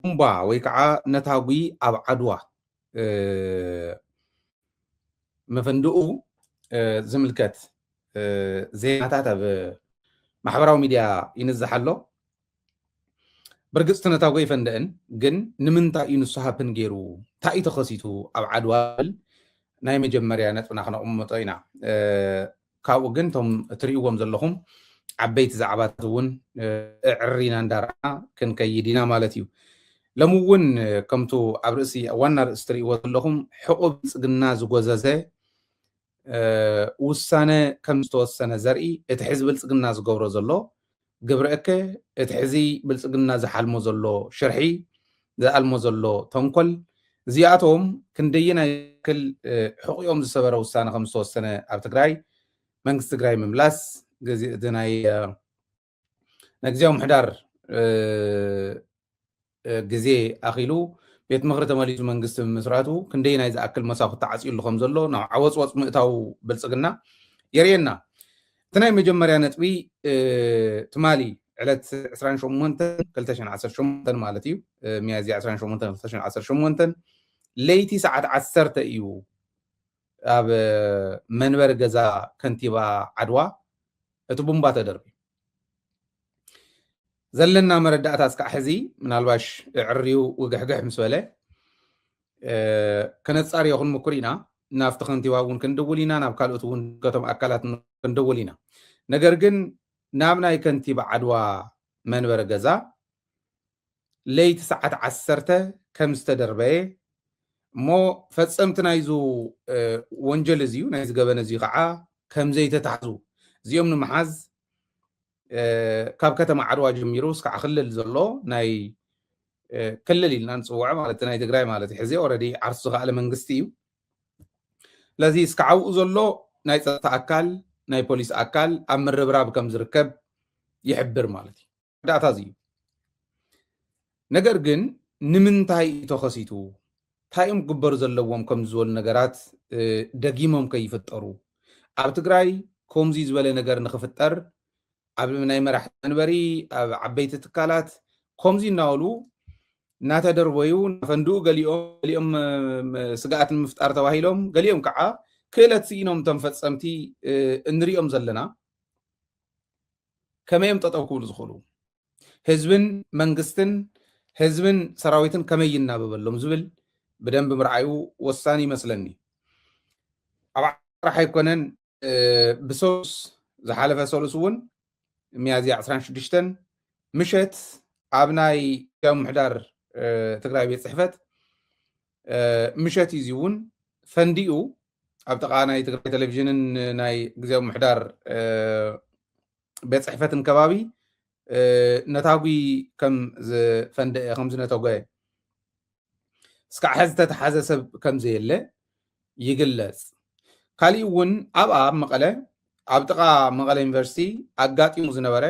ቡምባ ወይ ከዓ ነታጉ ኣብ ዓድዋ መፈንድኡ ዝምልከት ዜናታት ኣብ ማሕበራዊ ሚድያ ይንዛሕ ኣሎ برجست نتاوي فندقن جن نمنتا ينصحابن جيرو تاي تخصيتو أو عدوال نايم جمريا نتمنى خنا طينا كاو جن توم تريوهم زلهم عبيت زعباتون عرينا ندارنا كن كيدينا مالتيو لمون كمتو عبرسي وانا استري وزلهم حقوق جنا زجوزازه وسنة كم توسنة زرعي اتحزب الجنا زجورو زلو قبرك اتحزي بالسقنا زحلمو زلو شرحي زالمو زلو تنقل زياتهم كندينا كل حقوقهم زسبرا وسانة 5 سنة على تجراي منكس تجراي مملاس دناي نجزيهم حدار جزي أخيلو بيت مغرة ماليز منكس مسراتو كندينا إذا أكل مسافة تعسيل لهم زلو نوع عوض وص مقتاو بالسقنا يرينا تناي مجمريا نتبي تمالي علت 28 كلتشن 10 مالتي ميازي 28 كلتشن 10 ليتي ساعة 10 ايو اب منبر غزا كنتيبا عدوا اتبومبا تدربي زلنا مردات اسكا حزي من الباش عريو وقحقح مسوله كانت صاري يخون مكرينا نافت كنتيبا ون كندولينا ناب كالوت ون كتم اكلات كندولينا ነገር ግን ናብ ናይ ከንቲባ ዓድዋ መንበረ ገዛ ለይቲ ሰዓት 10 ከም ዝተደርበየ እሞ ፈፀምቲ ናይዙ ወንጀል እዚዩ ናይ ዝገበነ እዚዩ ከዓ ከም ዘይተታሕዙ እዚኦም ንምሓዝ ካብ ከተማ ዓድዋ ጀሚሩ እስካዕ ክልል ዘሎ ናይ ክልል ኢልና ንፅውዖ ማለት ናይ ትግራይ ማለት ሕዚ ኦልሬዲ ዓርሱ ዝኸኣለ መንግስቲ እዩ ለዚ እስካዕ ኣብኡ ዘሎ ናይ ፀጥታ ኣካል ናይ ፖሊስ ኣካል ኣብ ምርብራብ ከም ዝርከብ ይሕብር ማለት እዩ ዳታ እዚ ነገር ግን ንምንታይ ተኸሲቱ ታይም ግበር ዘለዎም ከም ዝወል ነገራት ደጊሞም ከይፍጠሩ ኣብ ትግራይ ከምዚ ዝበለ ነገር ንኽፍጠር ኣብ ናይ መራሒ መንበሪ ኣብ ዓበይቲ ትካላት ከምዚ እናበሉ እናተደርበዩ ናፈንድኡ ገሊኦም ስጋኣት ንምፍጣር ተባሂሎም ገሊኦም ከዓ ክእለት ስኢኖም ተንፈፀምቲ እንሪኦም ዘለና ከመይም ጠጠው ክብሉ ዝኽእሉ ህዝብን መንግስትን ህዝብን ሰራዊትን ከመይ ይናበበሎም ዝብል ብደንብ ምርኣዩ ወሳኒ ይመስለኒ ኣብ ዓራሕ ኣይኮነን ብሶስ ዝሓለፈ ሰሉስ እውን ሚያዝያ 16 ምሸት ኣብ ናይ ምሕዳር ትግራይ ቤት ፅሕፈት ምሸት እዚ እውን ፈንዲኡ ኣብ ጥቃ ናይ ትግራይ ቴሌቭዥንን ናይ ግዜያዊ ምሕዳር ቤት ፅሕፈትን ከባቢ ነታጉ ከም ዝፈንደአ ከም ዝነተጎየ እስካዕ ሕዚ ዝተተሓዘ ሰብ ከም ዘየለ ይግለፅ ካሊእ እውን ኣብኣ መቐለ ኣብ ጥቃ መቐለ ዩኒቨርሲቲ ኣጋጢሙ ዝነበረ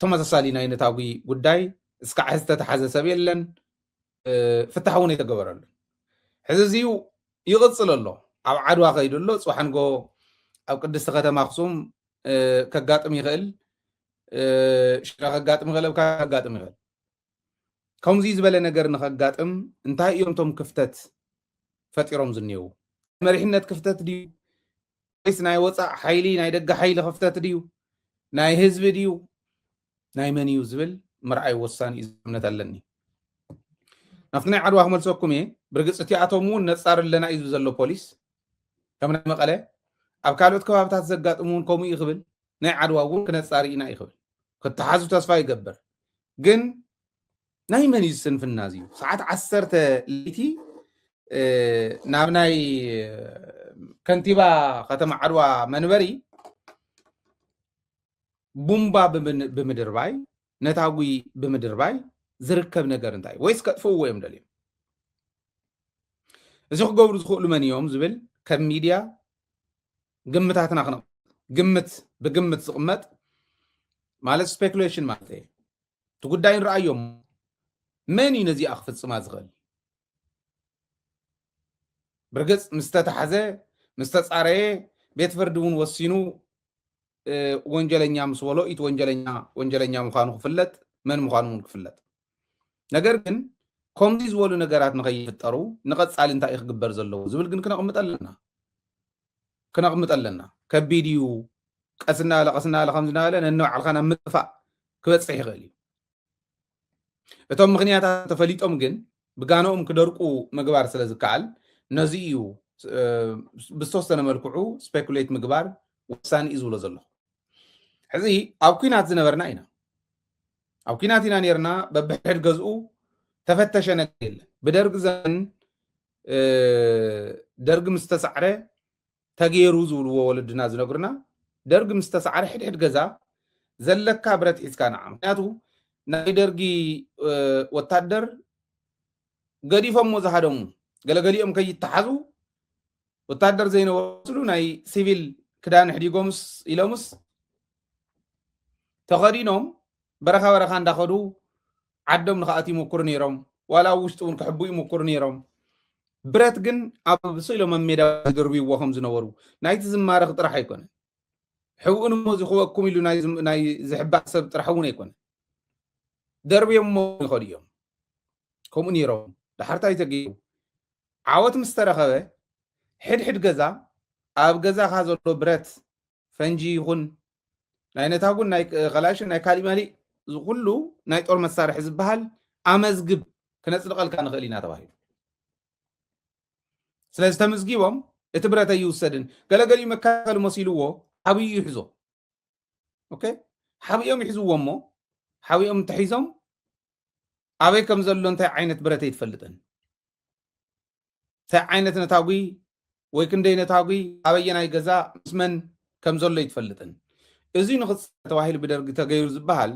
ተመሳሳሊ ናይ ነታጉ ጉዳይ እስካዕ ሕዚ ዝተተሓዘ ሰብ የለን ፍታሕ እውን የተገበረሉ ሕዚ እዚዩ ይቕፅል ኣሎ ኣብ ዓድዋ ከይዱ ኣሎ ፅዋሕንጎ ኣብ ቅድስቲ ከተማ ኣክሱም ከጋጥም ይኽእል ሽራ ከጋጥም ይኽእል ኣብካ ከጋጥም ይኽእል ከምዚ ዝበለ ነገር ንኸጋጥም እንታይ እዮም ቶም ክፍተት ፈጢሮም ዝኒአው መሪሕነት ክፍተት ድዩ ወይስ ናይ ወፃእ ሓይሊ ናይ ደገ ሓይሊ ክፍተት ድዩ ናይ ህዝቢ ድዩ ናይ መን እዩ ዝብል ምርኣይ ወሳኒ እዩ እምነት ኣለኒ ናብቲ ናይ ዓድዋ ክመልሰኩም እየ ብርግፅ እቲኣቶም እውን ነፃር ኣለና እዩ ዘሎ ፖሊስ ከም ናይ መቐለ ኣብ ካልኦት ከባብታት ዘጋጥሙ እውን ከምኡ ይኽብል ናይ ዓድዋ እውን ክነፃር ኢና ይኽብል ክትሓዙ ተስፋ ይገብር ግን ናይ መን እዩ ስንፍና እዚዩ ሰዓት 10 ለይቲ ናብ ናይ ከንቲባ ከተማ ዓድዋ መንበሪ ቡምባ ብምድርባይ ነታጉ ብምድርባይ ዝርከብ ነገር እንታይ ወይስ ከጥፍዎ እዮም ደልዮም እዚ ክገብሩ ዝኽእሉ መን እዮም ዝብል ከም ሚድያ ግምታትና ክነቕ ግምት ብግምት ዝቕመጥ ማለት ስፔኩሌሽን ማለት እዩ እቲ ጉዳይ ንረኣዮም መን እዩ ነዚኣ ክፍፅማ ዝኽእል ብርግፅ ምስ ተተሓዘ ምስ ተፃረየ ቤት ፍርዲ እውን ወሲኑ ወንጀለኛ ምስ በሎ ኢት ወንጀለኛ ምዃኑ ክፍለጥ መን ምዃኑ እውን ክፍለጥ ነገር ግን ከምዚ ዝበሉ ነገራት ንኸይፍጠሩ ንቐጻሊ እንታይ እዩ ክግበር ዘለዎ ዝብል ግን ክነቕምጥ ኣለና ከቢድ እዩ ቀስና ቀስና ከም ዝነበለ ነንባዕልካ ናብ ምጥፋእ ክበፅሕ ይኽእል እዩ እቶም ምክንያታት ተፈሊጦም ግን ብጋኖኦም ክደርቁ ምግባር ስለ ዝከኣል ነዚ እዩ ብዝተወሰነ መልክዑ ስፔኩሌት ምግባር ወሳኒ እዩ ዝብሎ ዘለኹ ሕዚ ኣብ ኩናት ዝነበርና ኢና ኣብ ኩናት ኢና ነርና በብሕድ ገዝኡ ተፈተሸ ነገር የለን ብደርጊ ዘመን ደርጊ ምስ ተሳዕረ ተገይሩ ዝብልዎ ወለድና ዝነግሩና ደርጊ ምስ ተሳዕረ ሕድሕድ ገዛ ዘለካ ብረት ሒዝካ ንዓ ምክንያቱ ናይ ደርጊ ወታደር ገዲፎሞ ዝሃደሙ ገለገሊኦም ከይተሓዙ ወታደር ዘይነበሩ ናይ ሲቪል ክዳን ሕዲጎምስ ኢሎምስ ተኸዲኖም በረኻ በረኻ እንዳኸዱ ዓዶም ንኽኣት ይሞክሩ ነይሮም ዋላ ውሽጡ እውን ክሕቡ ይሞክሩ ነይሮም ብረት ግን ኣብ ስኢሎም ኣብ ሜዳ ዝድርብይዎ ከም ዝነበሩ ናይቲ ዝማረኽ ጥራሕ ኣይኮነን ሕቡኡን እሞ ዝኽበኩም ኢሉ ናይ ዝሕባእ ሰብ ጥራሕ እውን ኣይኮነን ደርብዮም እሞ ይኸዱ እዮም ከምኡ ነይሮም ዳሕርታይ ተገይሩ ዓወት ምስ ተረኸበ ሕድሕድ ገዛ ኣብ ገዛኻ ዘሎ ብረት ፈንጂ ይኹን ናይ ነታጉን ናይ ኸላሽን ናይ ካሊእ መሊእ ኩሉ ናይ ጦር መሳርሒ ዝበሃል ኣመዝግብ ክነፅድቐልካ ንኽእል ኢና ተባሂሉ ስለዚ ተመዝጊቦም እቲ ብረት ኣይውሰድን ገለገሊኡ መከላኸሊ መሲልዎ ሓብኡ ይሕዞ ኦኬ ሓብኦም ይሕዝዎ እሞ ሓብኦም እንተሒዞም ኣበይ ከም ዘሎ እንታይ ዓይነት ብረት ኣይትፈልጥን እንታይ ዓይነት ነታጉ ወይ ክንደይ ነታጉ ኣበየናይ ገዛ ምስመን ከም ዘሎ ይትፈልጥን እዚ ንኽፅር ተባሂሉ ብደርጊ ተገይሩ ዝበሃል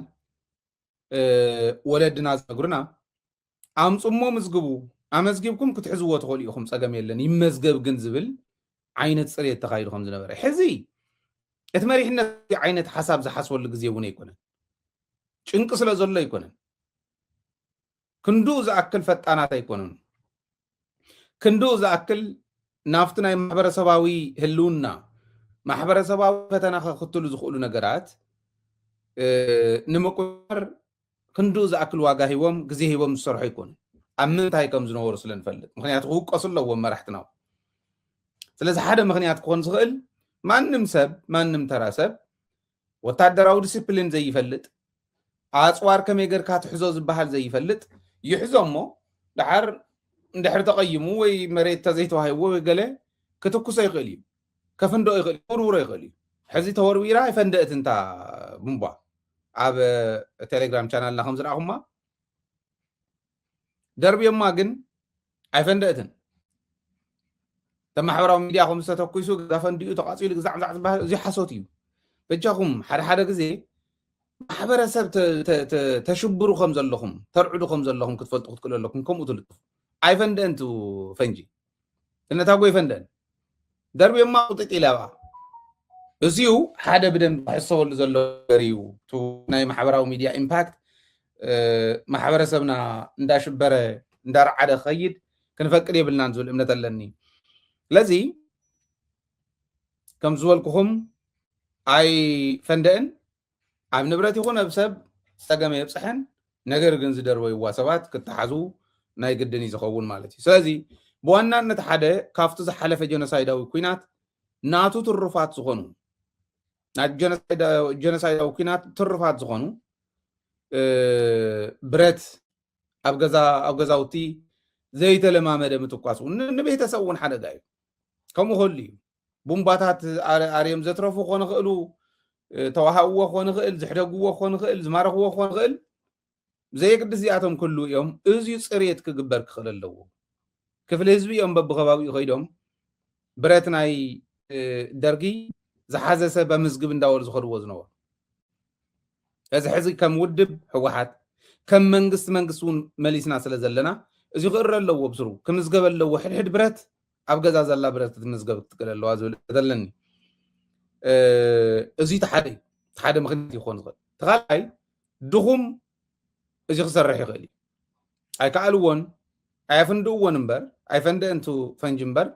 ወለድና ዝነግሩና ኣምፅሞ ምዝግቡ ኣመዝጊብኩም ክትሕዝዎ ትኽእሉ ኢኹም ፀገም የለን ይመዝገብ ግን ዝብል ዓይነት ፅሬት ተኻይዱ ከም ዝነበረ ሕዚ እቲ መሪሕነት ዓይነት ሓሳብ ዝሓስበሉ ግዜ እውን ኣይኮነን ጭንቂ ስለ ዘሎ ኣይኮነን ክንዱኡ ዝኣክል ፈጣናት ኣይኮነን ክንዱኡ ዝኣክል ናፍቲ ናይ ማሕበረሰባዊ ህልውና ማሕበረሰባዊ ፈተና ከኽትሉ ዝኽእሉ ነገራት ንምቁፅፃር ክንዱኡ ዝኣክል ዋጋ ሂቦም ግዜ ሂቦም ዝሰርሑ ኣይኮኑ ኣብ ምንታይ ከም ዝነበሩ ስለንፈልጥ ምክንያቱ ክውቀሱ ኣለዎም መራሕትና ስለዚ ሓደ ምክንያት ክኾን ዝኽእል ማንም ሰብ ማንም ተራ ሰብ ወታደራዊ ዲስፕሊን ዘይፈልጥ ኣፅዋር ከመይ ጌርካ ትሕዞ ዝበሃል ዘይፈልጥ ይሕዞ እሞ እንድሕር ተቐይሙ ወይ መሬት ተዘይተዋሂብዎ ወይ ገለ ክትኩሶ ይኽእል እዩ ከፍንዶ ይኽእል ውርውሮ ይኽእል እዩ ሕዚ ተወርዊራ ይፈንደእት እንታ ቡምባ ኣብ ቴሌግራም ቻናልና ከም ዝረኣኹማ ደርብዮማ ግን ኣይፈንደእትን ተማሕበራዊ ሚድያ ከም ዝተተኩሱ ገዛ ፈንዲኡ ተቃፂሉ ግዛዕዛዕ ዝበሃል እዚ ሓሶት እዩ በጃኹም ሓደ ግዜ ማሕበረሰብ ተሽብሩ ከም ዘለኹም ተርዕዱ ከም ዘለኹም ክትፈልጡ ክትክእሉ ኣለኩም ከምኡ ትልጥፉ ኣይፈንደእን ቱ ፈንጂ እነታጎ ይፈንደእን ደርብዮማ ቁጥጥ ኢለባ እዚኡ ሓደ ብደንብ ክሕሰበሉ ዘሎ ነገር እዩ ናይ ማሕበራዊ ሚድያ ኢምፓክት ማሕበረሰብና እንዳሽበረ እንዳረዓደ ክኸይድ ክንፈቅድ የብልናን ዝብል እምነት ኣለኒ ስለዚ ከም ዝበልኩኹም ኣይፈንደእን ኣብ ንብረት ይኹን ኣብ ሰብ ፀገም የብፅሐን ነገር ግን ዝደርበይዋ ሰባት ክተሓዙ ናይ ግድን እዩ ዝኸውን ማለት እዩ ስለዚ ብዋናነት ሓደ ካብቲ ዝሓለፈ ጀኖሳይዳዊ ኩናት ናቱ ትሩፋት ዝኾኑ ናይ ጀኖሳይዳዊ ኩናት ትሩፋት ዝኾኑ ብረት ኣብ ገዛውቲ ዘይተለማመደ ምትኳስ ንቤተሰብ እውን ሓደጋ እዩ ከምኡ ክህሉ እዩ ቡምባታት ኣርዮም ዘትረፉ ክኾኑ ይኽእሉ ተዋሃብዎ ክኾኑ ይኽእል ዝሕደግዎ ክኾኑ ይኽእል ዝማረኽዎ ክኾኑ ይኽእል ዘየግድስ እዚኣቶም ኩሉ እዮም እዝዩ ፅሬት ክግበር ክኽእል ኣለዎ ክፍሊ ህዝቢ እዮም በብኸባቢኡ ከይዶም ብረት ናይ ደርጊ ዝሓዘ ሰብ በምዝግብ እንዳበሉ ዝኸድዎ ዝነበሩ እዚ ሕዚ ከም ውድብ ሕወሓት ከም መንግስቲ እውን መሊስና ስለ ዘለና እዚ ክእረ ኣለዎ ብስሩ ክምዝገብ ኣለዎ ሕድሕድ ብረት ኣብ ገዛ ዘላ ብረት ክትምዝገብ ክትክእል ኣለዋ ዝብል ዘለኒ እዚ ሓደ ምክንያት ይኾን ዝኽእል ተኻልኣይ ድኹም እዚ ክሰርሕ ይኽእል እዩ ኣይከኣልዎን ኣይፈንድእዎን እምበር ኣይፈንድእን ቱ ፈንጂ እምበር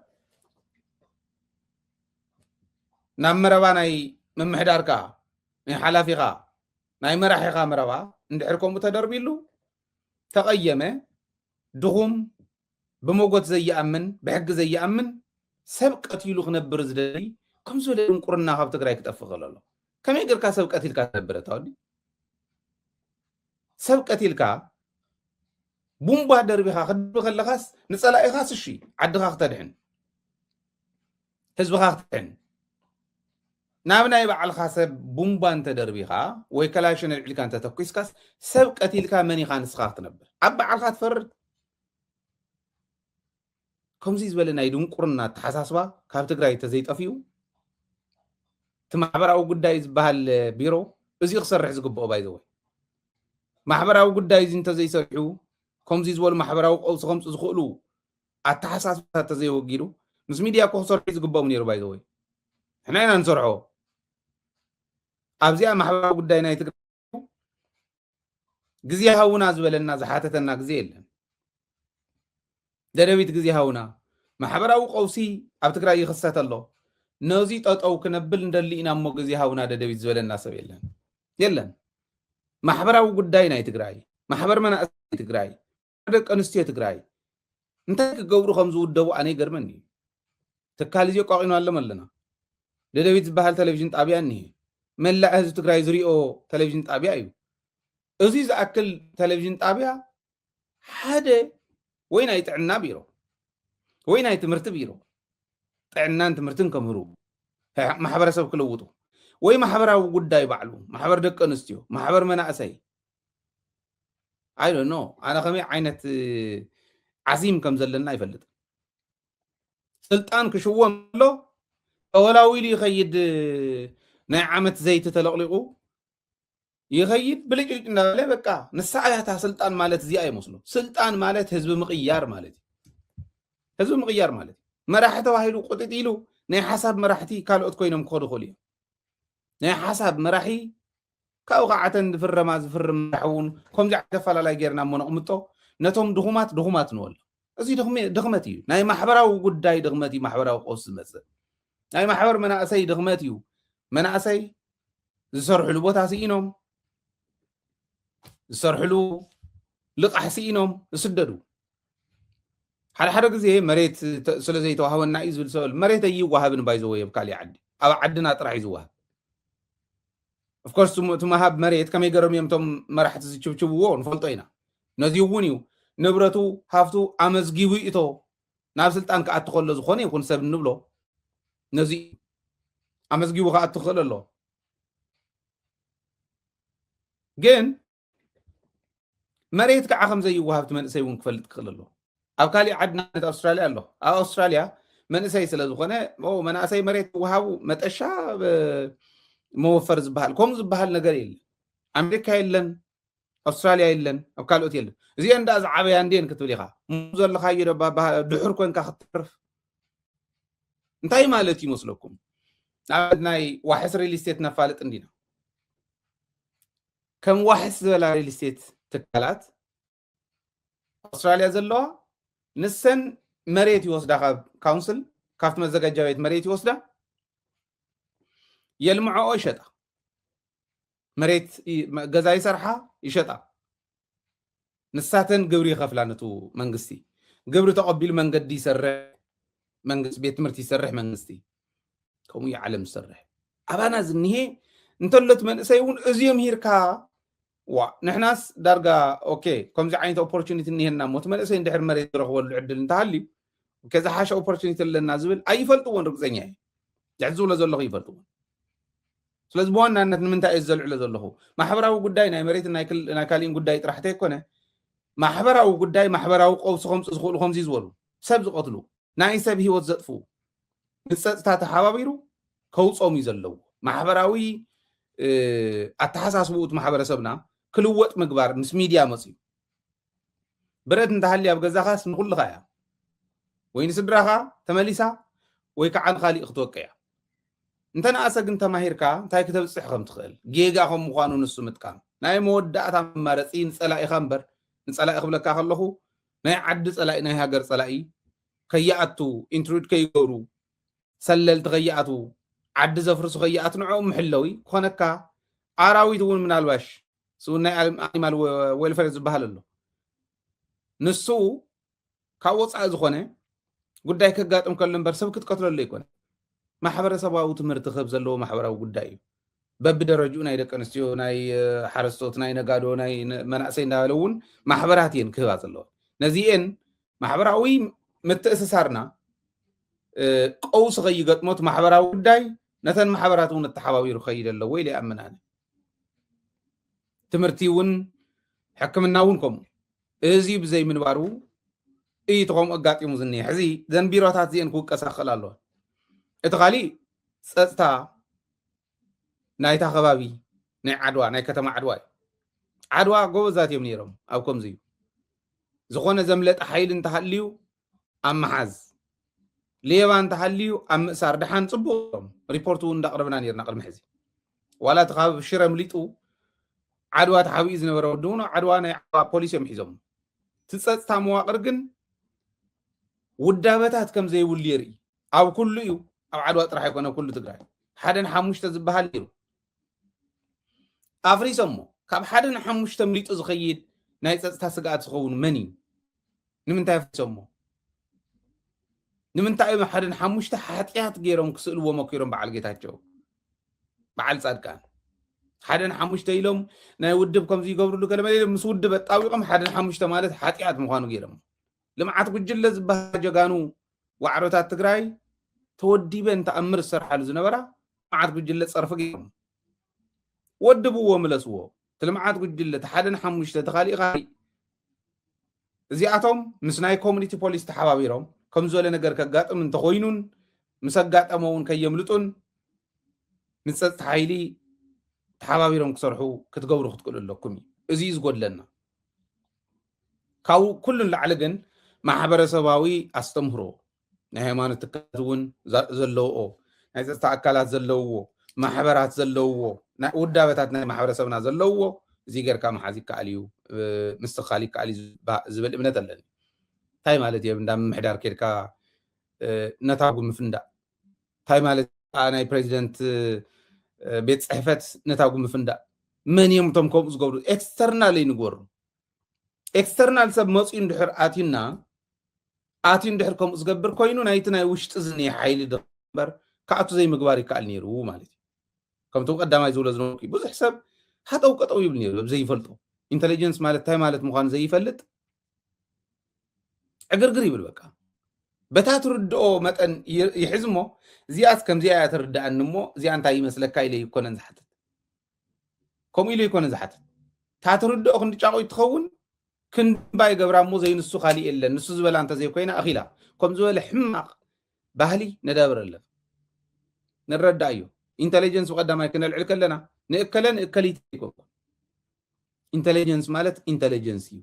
ናብ መረባ ናይ ምምሕዳርካ ናይ ሓላፊኻ ናይ መራሒኻ መረባ እንድሕር ከምኡ ተደርቢሉ تقيمه دغم بموجود زي أمن بحق زي أمن سبق أتيلو خنبر زدري كم زول نقرنا خاب تقرأ كتفق الله كم يقدر كسبق أتيل كتبر تاني سبق أتيل كا بومبا دربي خد بخل خاص نسأله خاص الشيء عد خاص تدحن حزب خاص تدحن نابنا يبقى على خاصة بومبا أنت دربي خا ويكلاشن اللي كانت تفكيس كاس سبق أتيل كا مني خان سخاط تنبر أبع على خاص فرد كم زيز ولا يدون قرنا تحساسبا كاب تقرأ تزيد أفيو تمحبر أو قد دايز بهالبيرو إزي خسر رحز قبقو بايزوي محبر أو قد دايز انت زي سرحو كم زيز ولا محبر أو قوس خمس زخولو التحساسبا تزي وقيرو نس ميديا كو خسر رحز قبقو منيرو بايزوي احنا هنا نسرحو أبزيا محبر أو قد داينا يتقرأ قزي هاونا زولنا زحاتتنا قزي إلا درويت قزي هاونا محبر أو قوسي أبتقرأ يخصات الله نوزيت أو كنبل ندلينا مو قزي هاونا درويت زولنا سبيلن يلن محبر أو قد داينا يتقرأي محبر منا يتقرأي هذاك أنستي تقرأي انت كقبرو خمسو الدو أني قرمني تكاليزيو قاقينو علم لنا درويت بحال تلفزيون طابيا نيه من لا أهز تقرأي زريئو تلفزيون طابيا أيو أزيز أكل تلفزيون طابيا حدا وين يتعنا بيرو وين يتمرت بيرو تعنا انت مرتن كمرو محبر سب كلوتو وي محبر أو قداي بعلو محبر دك أنستيو محبر مناسي I don't know أنا خمي عينة عزيم كم زلنا يفلت سلطان كشوام له ولا ويلي يخيد نعمة زيت تلقلقو يخيد بلجلج لا بقى نسعياتها سلطان مالت زي أي مسلم سلطان مالت حزب مغيار مالت حزب مغيار مالت مراحته واحدو قطت إلو ناي حساب مراحتي كالوت كوينم كودو خولي ناي حساب مراحي كاوقعتن في الرماز في الرمحون كم زع تفلا لا غيرنا منقمطو نتوم دغمات نول ازي دغمتي ناي محبراو غداي دغمتي محبراو قوس مص ناي محبر مناسي دغمتيو مناسي زسرحوا لبوتا سينهم زسرحوا لقح سينهم يسددوا حدا غزي مريت سلازي توهاونا يزبل سؤال مريت اي وهابن بايزوي بكالي عدي او عدنا طرح يزوها of course تمهاب مريت كم يقرم يمتم مرحت زيچبچبو نفلطينا نزيونيو نبرتو هافتو امزغيوي ايتو ناب سلطان كاتخول زخونه يكون سب نبلو نزي امزغيو كاتخول الله جن مريت كعخم زي وهابت من سيون كفلت كخللو أو كالي عدنا أستراليا الله أستراليا من أساي سلازخونه أو من أساي مريت وهاو متأشى موفر زبهال كم زبهال نجاريل أمريكا يلن أستراليا يلن أو كالوت يلن زي عند أزعبي عندين كتبليها مزول خير دحور كون كخطرف انتهي مالتي مسلكم عندنا واحد ريل استيت نفالت عندنا كم واحد ولا ريل استيت تكالات أستراليا زلوا نسن مريت يوسدا كونسل كافت مزجاجة بيت مريت يوسدا يلمعوا يشطا مريت جزاي سرحة يشطا نساتن قبري خفلانتو منقستي قبري تقبل منقدي سرح منقس بيت مرتي سرح منقستي كوم يعلم سرح أبانا زنيه انتلت من سيون ازيوم هيركا نحناس دارجا اوكي كم زي عينت opportunity نيهنا متمن اسين دحر مريت رخول العدل انتهالي كذا حاجه opportunity لنا زبل اي فلطون رقزنيا يعزو لزلخ يفلطون سلاز بوانا انت من تا يزلع لزلخو محبراو غداي ناي مريت ناي كالين غداي طرحته يكونه محبراو غداي محبراو قوس خمس زخول خمس يزولو سب زقتلو ناي سب هيوت زطفو نصتا تحابيرو كوصوم يزلو محبراوي اتحساسبوت محبرسبنا كلوت مغبار مس ميديا مصي برد انتهالي اب غزاخاس نقول لها وين سدراها تمليسا وي كعن خالي اختوقيا انتنا اسق انت ماهيركا انتي كتبصح خم تخيل جيغا خم مخانو نسو متكان ناي موداتا مارصين صلاي خمبر نصلاي خبلكا خلخو ناي عد صلاي ناي هاجر صلاي كياتو انترود كيغورو سلل تغياتو عد زفرس خيات نعوم محلوي كونكا عراوي تقول من الواش سونا انيمال ويلفير زبهال له ንሱ ካብ ወፃኢ ዝኾነ ጉዳይ ከጋጥም ከሎ እምበር ሰብ ክትቀትለሉ ኣይኮነ ማሕበረሰባዊ ትምህርቲ ክህብ ዘለዎ ማሕበራዊ ጉዳይ እዩ በብደረጅኡ ናይ ደቂ ኣንስትዮ ናይ ሓረስቶት ናይ ነጋዶ ናይ መናእሰይ እንዳበለ እውን ማሕበራት እየን ክህባ ዘለዋ ነዚአን ማሕበራዊ ምትእስሳርና ቀውስ ከይገጥሞት ማሕበራዊ ጉዳይ ነተን ማሕበራት እውን ተሓባቢሩ ከይድ ኣለዎ ኢለ ይኣምን ኣነ ትምህርቲ እውን ሕክምና እውን ከምኡ እዚ ብዘይ ምንባሩ እዩ ተኸምኡ ኣጋጢሙ ዝኒሀ ሕዚ ዘን ቢሮታት እዚአን ክውቀሳ ክኽእል ኣለዋ እቲ ካሊእ ፀጥታ ናይታ ከባቢ ናይ ዓድዋ ናይ ከተማ ዓድዋ እዩ ዓድዋ ጎበዛት እዮም ነይሮም ኣብ ከምዚ እዩ ዝኾነ ዘምለጠ ሓይሊ እንተሃልዩ ኣብ መሓዝ ሌባ እንተሃልዩ ኣብ ምእሳር ድሓን ፅቡቅ ሪፖርት እውን እንዳቅረብና ነርና ቅድሚ ሕዚ ዋላ እቲ ካብ ሽረ ምሊጡ ዓድዋ ተሓቢኡ ዝነበረ ወዲ እውን ዓድዋ ናይ ዓድዋ ፖሊስ እዮም ሒዞም እቲ ፀጥታ መዋቅር ግን ውዳበታት ከም ዘይብሉ የርኢ ኣብ ኩሉ እዩ ኣብ ዓድዋ ጥራሕ ኣይኮነ ኩሉ ትግራይ 1-5 ዝበሃል ነይሩ ኣፍሪሶሞ ካብ 1-5 ምሊጡ ዝኸይድ ናይ ፀጥታ ስግኣት ዝኸውን መን እዩ ንምንታይ ኣፍሪሶሞ ንምንታይ እዮም 1-5 ሓጢያት ገይሮም ክስእልዎ መኪሮም በዓል ጌታቸው በዓል ጻድቃን 1-5 ኢሎም ናይ ውድብ ከምዚ ይገብርሉ ገለ ምስ ውድብ ኣጣዊቆም 1-5 ማለት ሓጢያት ምዃኑ ገይሮም ልምዓት ጉጅለ ዝበሃል ጀጋኑ ዋዕሮታት ትግራይ ተወዲበን ተኣምር ዝሰርሓሉ ዝነበራ ልምዓት ጉጅለ ፀርፊ ገይሮም ወድብዎ መለስዎ ልምዓት ጉጅለ 1-5 ተኻሊእ ካሊእ እዚኣቶም ምስ ናይ ኮሚኒቲ ፖሊስ ተሓባቢሮም ከም ዝበለ ነገር ከጋጥም እንተኮይኑን ምስ ኣጋጠመውን ከየምልጡን ንፀጥታ ሓይሊ ተሓባቢሮም ክሰርሑ ክትገብሩ ክትክእሉ ኣለኩም እዚ ዝጎድለና ካብ ኩሉን ላዕሊ ግን ማሕበረሰባዊ ኣስተምህሮ ናይ ሃይማኖት ትካላት እውን ዘለውኦ ናይ ፀጥታ ኣካላት ዘለውዎ ማሕበራት ዘለውዎ ናይ ውዳበታት ናይ ማሕበረሰብና ዘለውዎ እዚ ጌርካ መሓዝ ይከኣል እዩ ምስትኽኻል ይከኣል እዩ ዝብል እምነት ኣለኒ እንታይ ማለት እዩ እንዳ ምምሕዳር ኬድካ ነታጉ ምፍንዳእ እንታይ ማለት ናይ ፕሬዚደንት ቤት ፅሕፈት ነታጉ ምፍንዳእ መን እዮም እቶም ከምኡ ዝገብሩ ኤክስተርናል ይንግበሩ ኤክስተርናል ሰብ መፅኡ እንድሕር ኣትዩና ኣትዩ እንድሕር ከምኡ ዝገብር ኮይኑ ናይቲ ናይ ውሽጢ ዝኒሀ ሓይሊ ድበር ካኣቱ ዘይምግባር ይከኣል ነይሩ ማለት እዩ ከምቲ ቀዳማይ ዝብሎ ዝነበርኩ ብዙሕ ሰብ ሃጠው ቀጠው ይብል ነይሩ ዘይፈልጦ ኢንተሊጀንስ ማለት እንታይ ማለት ምዃኑ ዘይፈልጥ ዕግርግር ይብል በቃ በታ ትርድኦ መጠን ይሕዝ እሞ እዚኣስ ከምዚኣ እያ ትርዳእኒ እሞ እዚኣ እንታይ ይመስለካ ኢለ ይኮነን ዝሓትት ከምኡ ኢሉ ይኮነን ዝሓትት እታ ትርድኦ ክንዲጫቆይ ትኸውን ክንባይ ገብራ እሞ ዘይንሱ ካሊእ የለን ንሱ ዝበላ እንተዘይኮይና ኣኺላ ከም ዝበለ ሕማቕ ባህሊ ነዳብር ኣለና ንረዳእ እዩ ኢንተሊጀንስ ብቀዳማይ ክነልዕል ከለና ንእከለ ንእከሊት ይኮን ኢንተሊጀንስ ማለት ኢንተሊጀንስ እዩ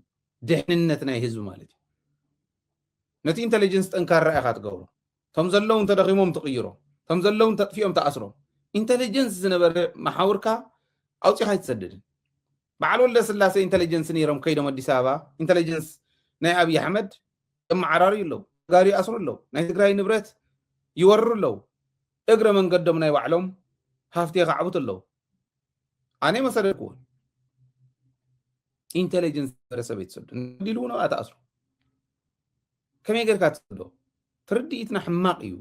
ድሕንነት ናይ ህዝቢ ማለት እዩ ነቲ ኢንተሊጀንስ ጠንካራ ኢኻ ትገብሮ እቶም ዘለውን ተደኺሞም ትቕይሮ እቶም ዘለውን ተጥፊኦም ተኣስሮም ኢንተሊጀንስ ዝነበረ መሓውርካ ኣውፂኻ ይትሰድድን በዓል ወልደ ስላሴ ኢንተሊጀንስ ነይሮም ከይዶም ኣዲስ ኣበባ ኢንተሊጀንስ ናይ ኣብዪ ኣሕመድ የመዓራርዩ ኣለዉ ጋሪ ይኣስሩ ኣለዉ ናይ ትግራይ ንብረት ይወርሩ ኣለዉ እግረ መንገዶም ናይ ባዕሎም ሃፍቲ የኻዕቡት ኣለዉ ኣነ መሰደድክውን ኢንተሊጀንስ ማሕበረሰብ ይትሰዱ እንዲሉ እውን ኣብኣ ተኣስሩ ከመይ ጌርካ ትሰዶ ትርድኢትና ሕማቕ እዩ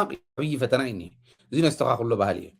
ዓብዪ ፈተና እዩ እዚ ነስተኻኽሎ ባህሊ እዩ